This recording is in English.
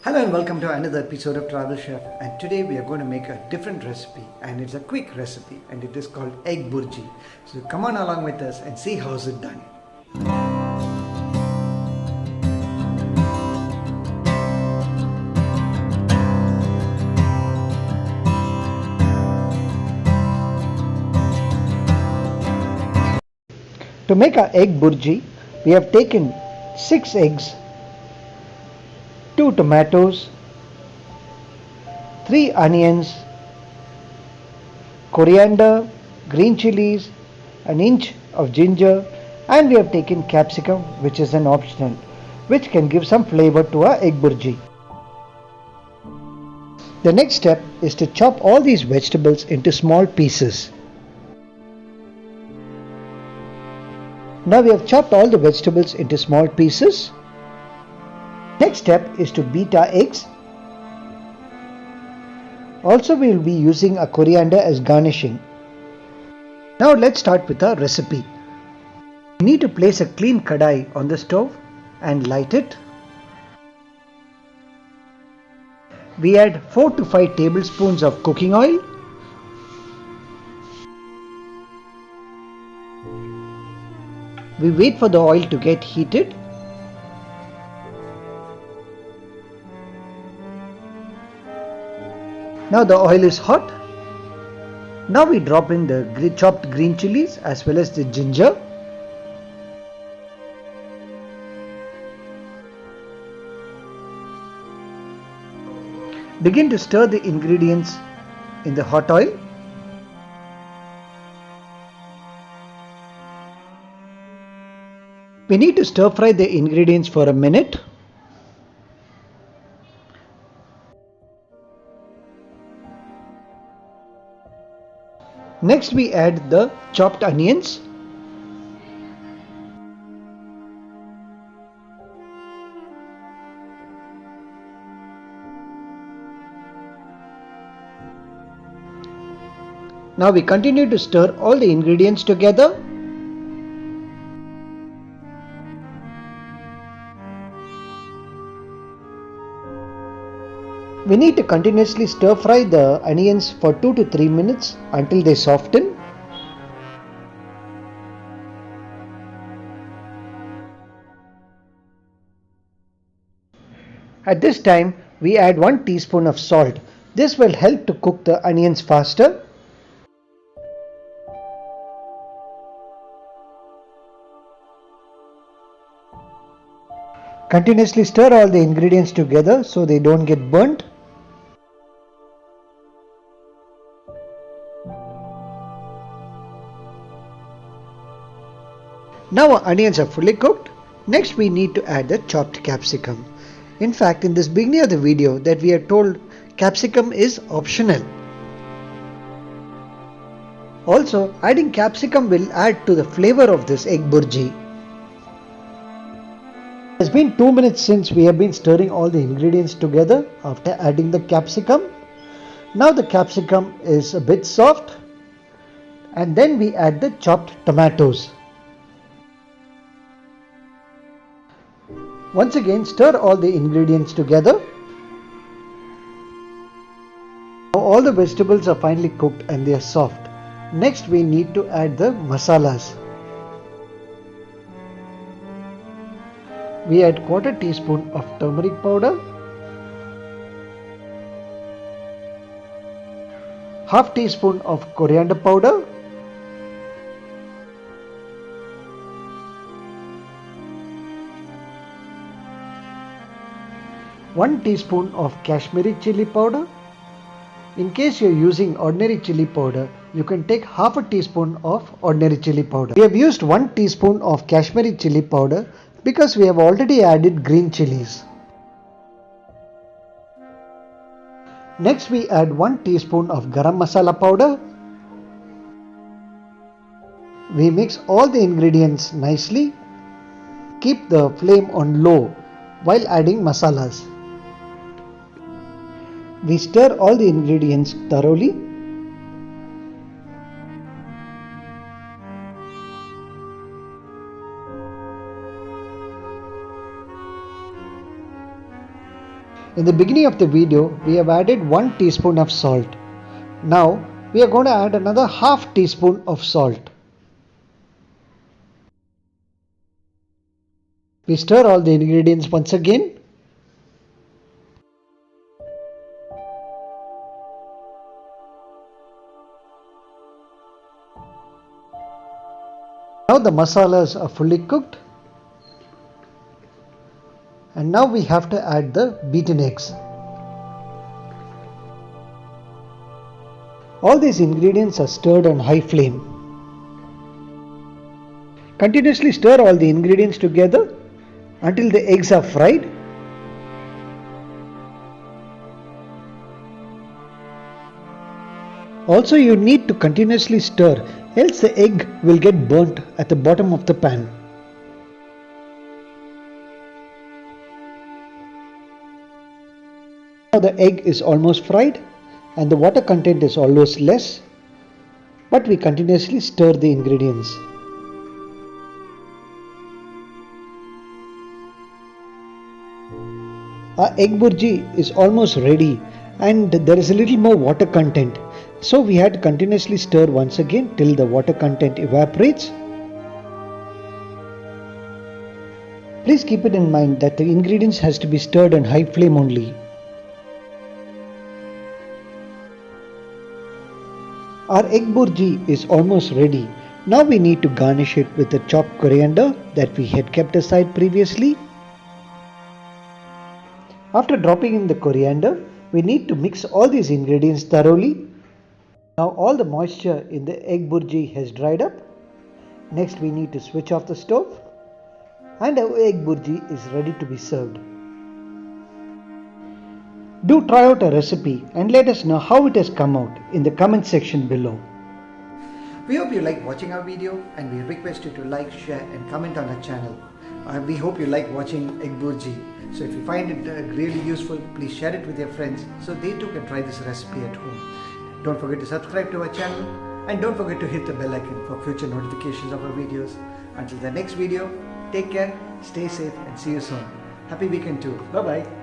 Hello and welcome to another episode of Travel Chef, and today we are going to make a different recipe, and it's a quick recipe and it is called Egg Bhurji. So come on along with us and see how it's done. To make our egg burji, we have taken 6 eggs, 2 tomatoes, 3 onions, coriander, green chilies, an inch of ginger, and we have taken capsicum, which is an optional, which can give some flavor to our egg burji. The next step is to chop all these vegetables into small pieces. Now we have chopped all the vegetables into small pieces. Next step is to beat our eggs. Also we will be using a coriander as garnishing. Now let's start with our recipe. We need to place a clean kadai on the stove and light it. We add 4 to 5 tablespoons of cooking oil. We wait for the oil to get heated. Now the oil is hot. Now we drop in the chopped green chilies as well as the ginger. Begin to stir the ingredients in the hot oil. We need to stir fry the ingredients for a minute. Next we add the chopped onions. Now we continue to stir all the ingredients together. We need to continuously stir fry the onions for 2 to 3 minutes until they soften. At this time, we add 1 teaspoon of salt. This will help to cook the onions faster. Continuously stir all the ingredients together so they don't get burnt. Now our onions are fully cooked. Next we need to add the chopped capsicum. In fact, in this beginning of the video that we are told capsicum is optional. Also, adding capsicum will add to the flavor of this egg burji. It has been 2 minutes since we have been stirring all the ingredients together after adding the capsicum. Now the capsicum is a bit soft, and then we add the chopped tomatoes. Once again stir all the ingredients together. Now all the vegetables are finally cooked and they are soft. Next we need to add the masalas. We add 1/4 teaspoon of turmeric powder, 1/2 teaspoon of coriander powder, 1 teaspoon of Kashmiri chili powder. In case you are using ordinary chili powder, you can take 1/2 teaspoon of ordinary chili powder. We have used 1 teaspoon of Kashmiri chili powder because we have already added green chilies. Next we add 1 teaspoon of garam masala powder. We mix all the ingredients nicely. Keep the flame on low while adding masalas. We stir all the ingredients thoroughly. In the beginning of the video, we have added 1 teaspoon of salt. Now, we are going to add another half teaspoon of salt. We stir all the ingredients once again. Now the masalas are fully cooked. And now we have to add the beaten eggs. All these ingredients are stirred on high flame. Continuously stir all the ingredients together until the eggs are fried. Also, you need to continuously stir, else the egg will get burnt at the bottom of the pan. Now the egg is almost fried and the water content is almost less, but we continuously stir the ingredients. Our egg burji is almost ready and there is a little more water content. So we had to continuously stir once again till the water content evaporates. Please keep it in mind that the ingredients has to be stirred on high flame only. Our egg burji is almost ready. Now we need to garnish it with the chopped coriander that we had kept aside previously. After dropping in the coriander, we need to mix all these ingredients thoroughly. Now all the moisture in the egg burji has dried up. Next we need to switch off the stove and our egg burji is ready to be served. Do try out our recipe and let us know how it has come out in the comment section below. We hope you like watching our video and we request you to like, share and comment on our channel. We hope you like watching egg burji. So if you find it really useful, please share it with your friends so they too can try this recipe at home. Don't forget to subscribe to our channel and don't forget to hit the bell icon for future notifications of our videos. Until the next video, take care, stay safe and see you soon. Happy weekend too. Bye bye.